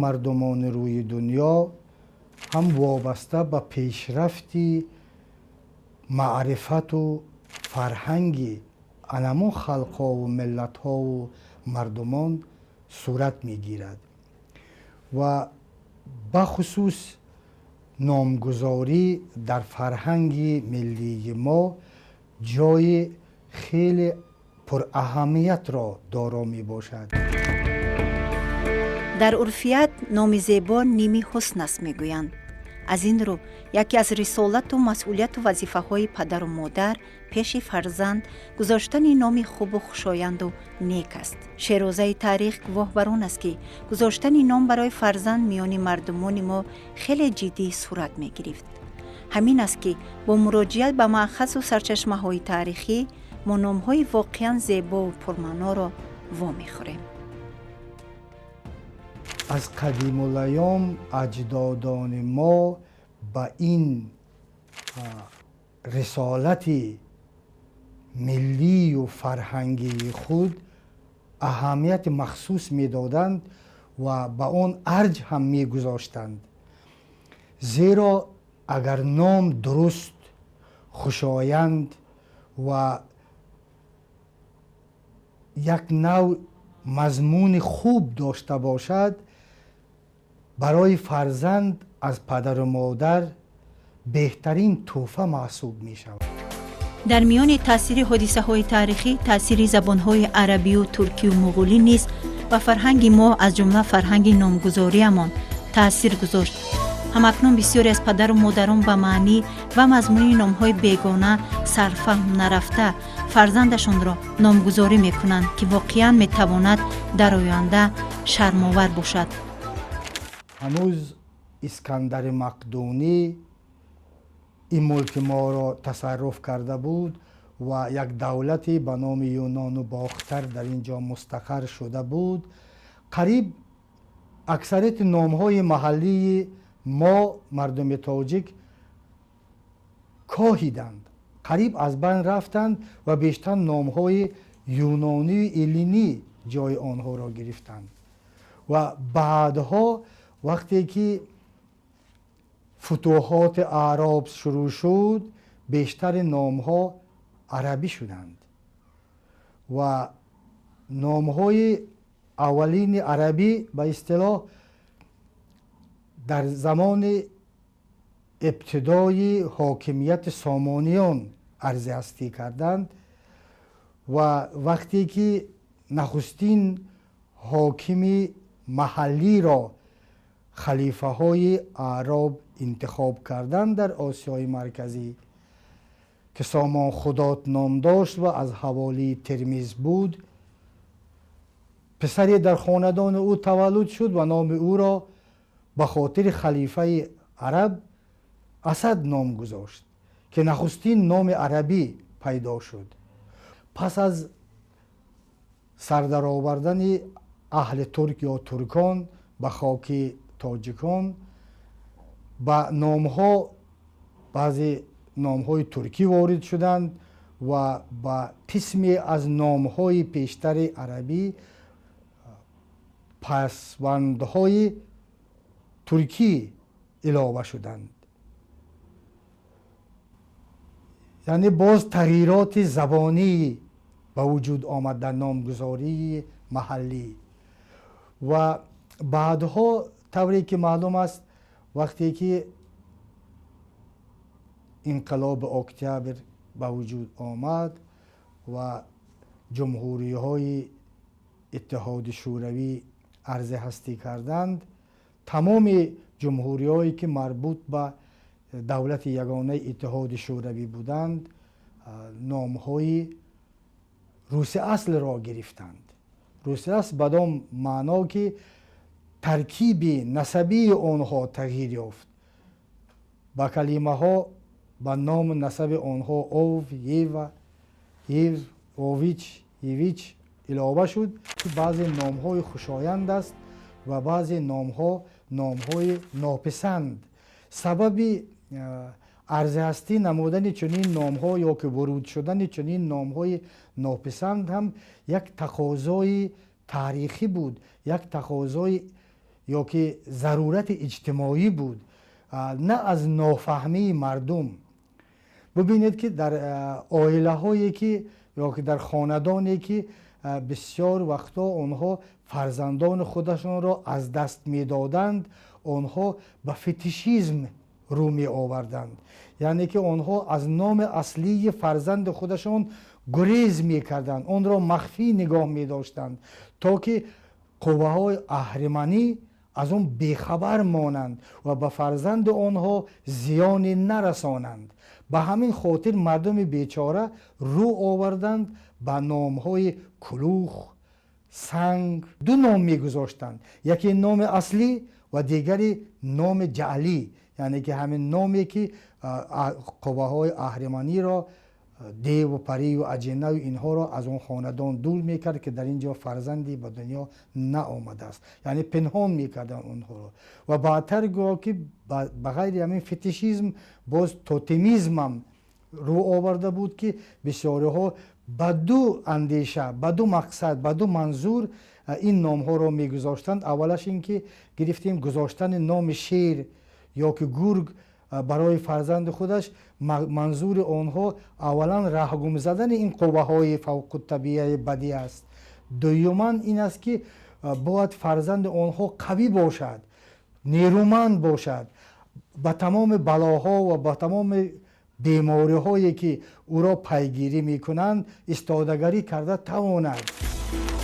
مردمان روی دنیا هم وابسته به پیشرفتی معرفت و فرهنگی انمو خلقها و ملتها و مردمان صورت میگیرد و بخصوص نامگذاری در فرهنگ ملی ما جای خیلی پر اهمیت را دارا می باشد. در عرفیت نام زیبا نیمی حسن است میگویند. از این رو یکی از رسالت و مسئولیت و وظیفه های پدر و مادر پیش فرزند گذاشتن نام خوب و خوشایند و نیک است. شیرازه تاریخ گواه بر آن است که گذاشتن نام برای فرزند میان مردمان ما خیلی جدی صورت می گرفت. همین است که با مراجعت به مأخذ و سرچشمه های تاریخی ما نام های واقعا زیبا و پرمعنا را وامی خوریم. از قدیم الایام اجدادان ما به این رسالت ملی و فرهنگی خود اهمیت مخصوص می دادند و به آن ارج هم می گذاشتند. زیرا اگر نام درست، خوشایند و یک نوع مضمون خوب داشته باشد، برای فرزند از پدر و مادر بهترین تحفه محسوب می شود. در میان تاثیر حادثه های تاریخی، تاثیر زبان های عربی و ترکی و مغولی نیز و فرهنگ ما از جمله فرهنگ نامگذاریمان تاثیر گذاشت. همکنون بسیاری از پدر و مادران به معنی و مضمون نام‌های بیگانه سرفهم نرفته فرزندشان را نامگذاری می‌کنند که واقعاً می‌تواند در آینده شرم‌آور باشد. هنوز اسکندر مقدونی این ملک ما را تصرف کرده بود و یک دولتی به نام یونان و باختر در اینجا مستقر شده بود. قریب اکثریت نام‌های محلی ما مردم تاجیک کاهیدند، قریب از بین رفتند و بیشتر نام‌های یونانی و الینی جای آنها را گرفتند و بعدها وقتی که فتوحات اعراب شروع شد بیشتر نام‌ها عربی شدند و نام‌های اولین عربی به اصطلاح در زمان ابتدای حاکمیت سامانیان عرض هستی کردند و وقتی که نخستین حاکم محلی را خلیفه های اعراب انتخاب کردند در آسیای مرکزی که سامان خدات نام داشت و از حوالی ترمیز بود، پسری در خاندان او تولد شد و نام او را به خاطر خلیفه عرب اسد نام گذاشت که نخستین نام عربی پیدا شد. پس از سردر آوردن اهل ترک یا ترکان به خاک تاجیکان با نام‌ها بعضی نام‌های ترکی وارد شدند و با قسمی از نام‌های پیشتر عربی پسوندهای ترکی علاوه شدند. یعنی باز تغییرات زبانی به وجود آمد در نامگذاری محلی و بعدها طوری که معلوم است وقتی که انقلاب اکتبر به وجود آمد و جمهوری های اتحاد شوروی عرض هستی کردند، تمام جمهوری هایی که مربوط به دولت یگانه اتحاد شوروی بودند نام های روسی اصل را گرفتند. روسی اصل بدان معنا که ترکیب نسبی آنها تغییر یافت. با کلمه ها با نام نسب آنها اوو، یو، اوویچ، یویچ علاوه شد که بعضی نام های خوشایند است و بعضی نام های ناپسند. سبب عرض هستی نمودن چنین نام ها یا که ورود شدن چنین نام های ناپسند هم یک تقاضای تاریخی بود، یک تقاضای یا که ضرورت اجتماعی بود، نه از نافهمی مردم. ببینید که در عائله هایی که یا که در خاندانی که بسیار وقتا آنها فرزندان خودشان را از دست میدادند، آنها به فتیشیزم رو می آوردند، یعنی که آنها از نام اصلی فرزند خودشان گریز می کردند، آن را مخفی نگاه می داشتند تا که قوه های اهریمنی از آن بیخبر مانند و به فرزند آنها زیانی نرسانند. به همین خاطر مردم بیچاره رو آوردند به نامهای کلوخ، سنگ. دو نام می گذاشتند، یکی نام اصلی و دیگری نام جعلی، یعنی که همین نامی که قوه های اهریمنی را، دیو و پری و اجنه و اینها را از اون خاندان دور میکرد که در اینجا فرزندی به دنیا نه آمده است، یعنی پنهان میکردن اونها را. و بعدتر گویا که بغیر همین فتیشیزم باز توتمیزم هم رو آورده بود که بسیاری ها به دو اندیشه، به دو مقصد، به دو منظور این نام ها را میگذاشتند. اولش این که گرفتیم گذاشتن نام شیر یا که گرگ برای فرزند خودش، منظور آنها اولا رهگم زدن این قوه های فوق الطبیعه بدی است. دوما این است که باید فرزند آنها قوی باشد، نیرومند باشد، با تمام بلاها و با تمام بیماری هایی که او را پیگیری می کنند استادگری کرده تواند.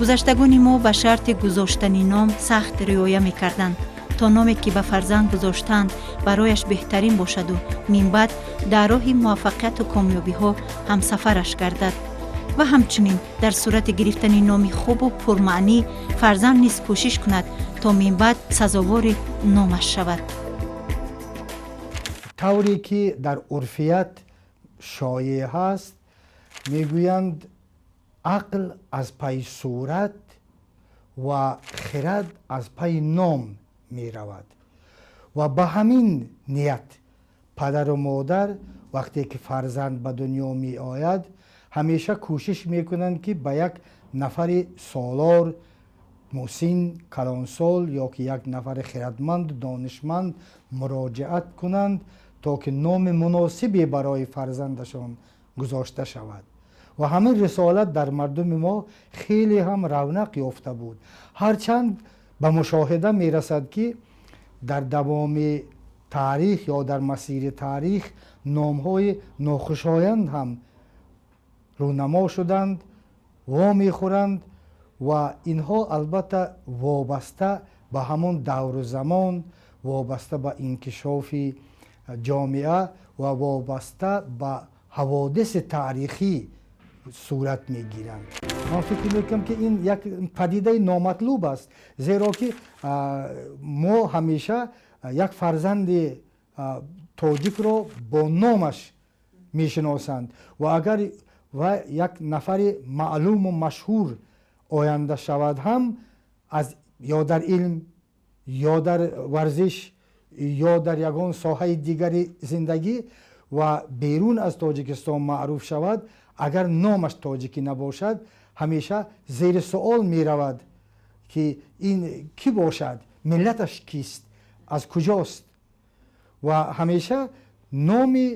گذشتگان ما به شرط گذاشتن نام سخت رعایت می کردند تا نامی که به فرزند گذاشتند برایش بهترین باشد و من بعد در راه موفقیت و کامیابی ها همسفرش گردد. و همچنین در صورت گرفتن نامی خوب و پرمعنی فرزند نیز کوشش کند تا من بعد سزاوار نامش شود. طوری که در عرفیت شایع هست، میگویند عقل از پی صورت و خرد از پی نام می رود و به همین نیت پدر و مادر وقتی که فرزند به دنیا می آید همیشه کوشش می کنند که به یک نفر سالار، محسن، کلانسال یا که یک نفر خردمند، دانشمند مراجعت کنند تا که نام مناسبی برای فرزندشان گذاشته شود. و همین رسالت در مردم ما خیلی هم رونق یافته بود، هرچند به مشاهده می رسد که در دوام تاریخ یا در مسیر تاریخ نامهای ناخوشایند هم رونما شدند، وامی خورند و اینها البته وابسته به همون دور و زمان، وابسته به انکشاف جامعه و وابسته به حوادث تاریخی صورت میگیرند. من فکر میکنم که این یک پدیده نامطلوب است، زیرا که ما همیشه یک فرزند تاجیک را با نامش میشناسند و اگر یک نفر معلوم و مشهور آینده شود هم از یا در علم یا در ورزش یا در یگان ساحه دیگری زندگی و بیرون از تاجیکستان معروف شود، اگر نامش تاجیکی نباشد همیشه زیر سوال می رود که این کی باشد، ملتش کیست، از کجاست. و همیشه نام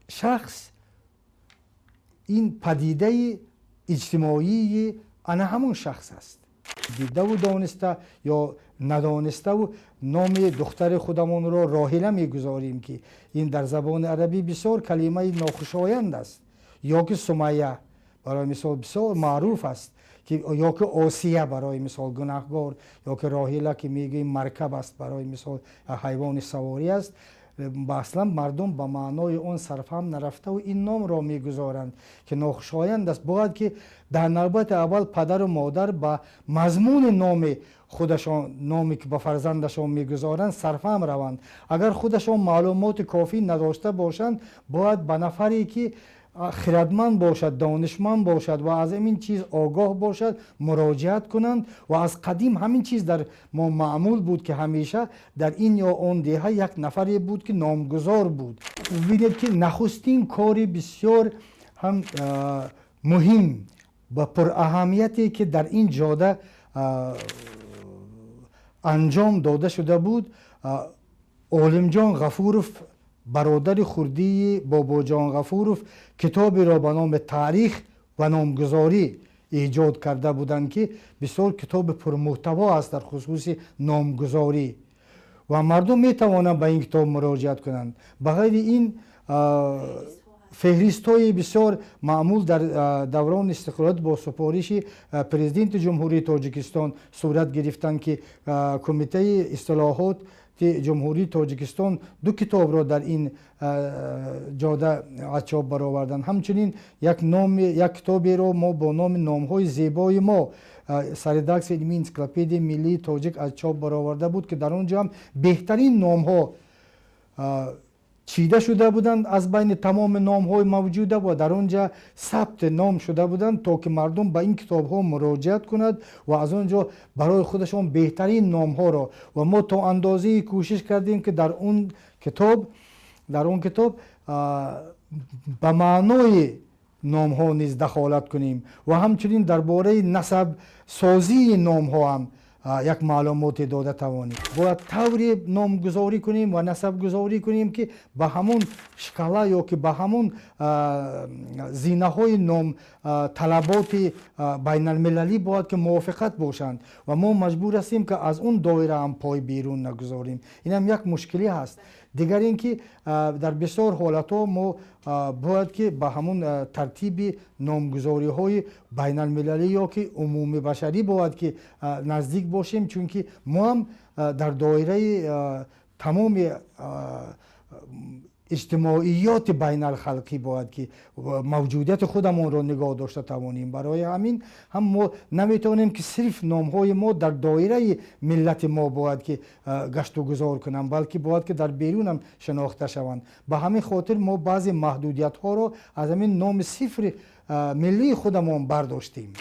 شخص این پدیده اجتماعی آن همون شخص است. دیده و دانسته یا ندانسته و نام دختر خودمون را راحله میگذاریم که این در زبان عربی بسیار کلمه ناخوشایند است، یا که سمیه برای مثال بسیار معروف است، که یا که آسیه برای مثال گناهگار، یا که راحله که میگیم مرکب است برای مثال حیوان سواری است. اصلا مردم به معنای اون صرف هم نرفته و این نام را میگذارند که ناخوشایند است. باید که در نوبت اول پدر و مادر به مضمون نام خودشان، نامی که به فرزندشان میگذارند صرف هم روند. اگر خودشان معلومات کافی نداشته باشند باید به نفری که خردمند باشد، دانشمند باشد و از این چیز آگاه باشد مراجعت کنند. و از قدیم همین چیز در ما معمول بود که همیشه در این یا آن دهه یک نفری بود که نامگذار بود. ببینید که نخستین کاری بسیار هم مهم و پر اهمیتی که در این جاده انجام داده شده بود. عالمجان غفورов برادر خردی باباجان غفورов کتابی را به نام تاریخ و نامگذاری ایجاد کرده بودند که بسیار کتاب پرمحتوا است در خصوص نامگذاری و مردم می توانند به این کتاب مراجعت کنند. بغیر این فهرست های بسیار معمول در دوران استقلالیت با سفارش پرزیدنت جمهوری تاجیکستان صورت گرفتند که کمیته اصلاحات جمهوری تاجیکستان 2 کتاب را در این جاده چاپ برآوردند. همچنین یک کتابی را ما با نام نام‌های زیبای ما سردکس علمی انسیکلوپدی ملی تاجیک از چاپ برآورده بود که در آنجا هم بهترین نام‌ها چیده شده بودند از بین تمام نام‌های موجوده و در آنجا ثبت نام شده بودند تا که مردم به این کتاب‌ها مراجعت کند و از آنجا برای خودشان بهترین نام‌ها را و ما تا اندازه کوشش کردیم که در اون کتاب به معنای نام‌ها نیز دخالت کنیم و همچنین درباره نسب سازی نام‌ها هم یک معلومات داده توانیم. باید طوری نامگذاری کنیم و نسب گذاری کنیم که به همون شکلا یا که به همون زینه های نام طلبات بین المللی باید که موافقت باشند و ما مجبور هستیم که از اون دایره هم پای بیرون نگذاریم. این هم یک مشکلی هست. دیگر اینکه در بسیار حالت ها ما باید که به همون ترتیب نامگذاری های بین المللی یا که عموم بشری باید که نزدیک باشیم، چون که ما هم در دایره تمام اجتماعیات بین الخلقی باید که موجودیت خودمون را نگاه داشته توانیم. برای همین هم ما نمیتونیم که صرف نامهای ما در دایره ملت ما باید که گشت و گذار کنیم، بلکه باید که در بیرون هم شناخته شوند. به همین خاطر ما بعضی محدودیت ها را از همین نام صفر ملی خودمون برداشتیم.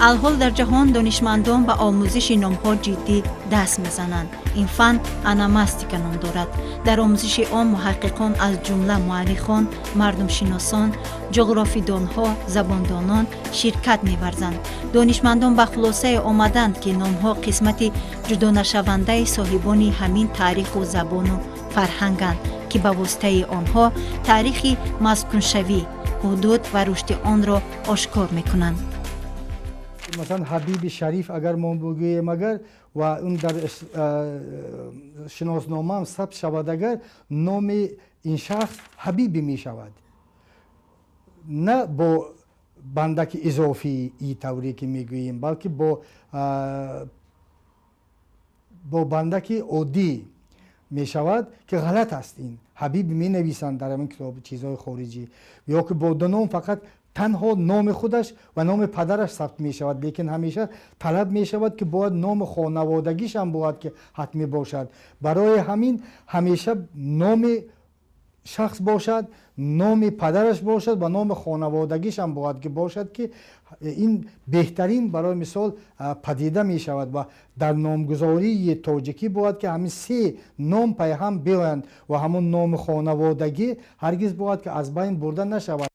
الحال در جهان دانشمندان به آموزش نام‌ها جدی دست می‌زنند. این فن اناماستیکا نام دارد. در آموزش آن محققان از جمله مورخان، مردمشناسان، جغرافیدانها، زباندانان شرکت می‌ورزند. دانشمندان به خلاصه آمدند که نام‌ها قسمت جدا نشونده صاحبان همین تاریخ و زبان و فرهنگند که به واسطه آنها تاریخ مسکونشوی، حدود و رشد آن را آشکار می‌کنند. مثلا حبیب شریف اگر ما بگوییم اگر و اون در شناسنامه هم ثبت شود اگر نام این شخص حبیبی می شود، نه با بندک اضافی ای طوری که می گوییم، بلکه با بندک عادی می شود که غلط است. این حبیب می نویسند در همین کتاب چیزهای خارجی، یا که با دو نام فقط تنها نام خودش و نام پدرش ثبت می شود، لیکن همیشه طلب می شود که باید نام خانوادگیش هم باید که حتمی باشد. برای همین همیشه نام شخص باشد، نام پدرش باشد و نام خانوادگیش هم باید که باشد که این بهترین برای مثال پدیده می شود و در نامگذاری تاجیکی باید که همین 3 نام پای هم بیایند و همون نام خانوادگی هرگز باید که از بین برده نشود.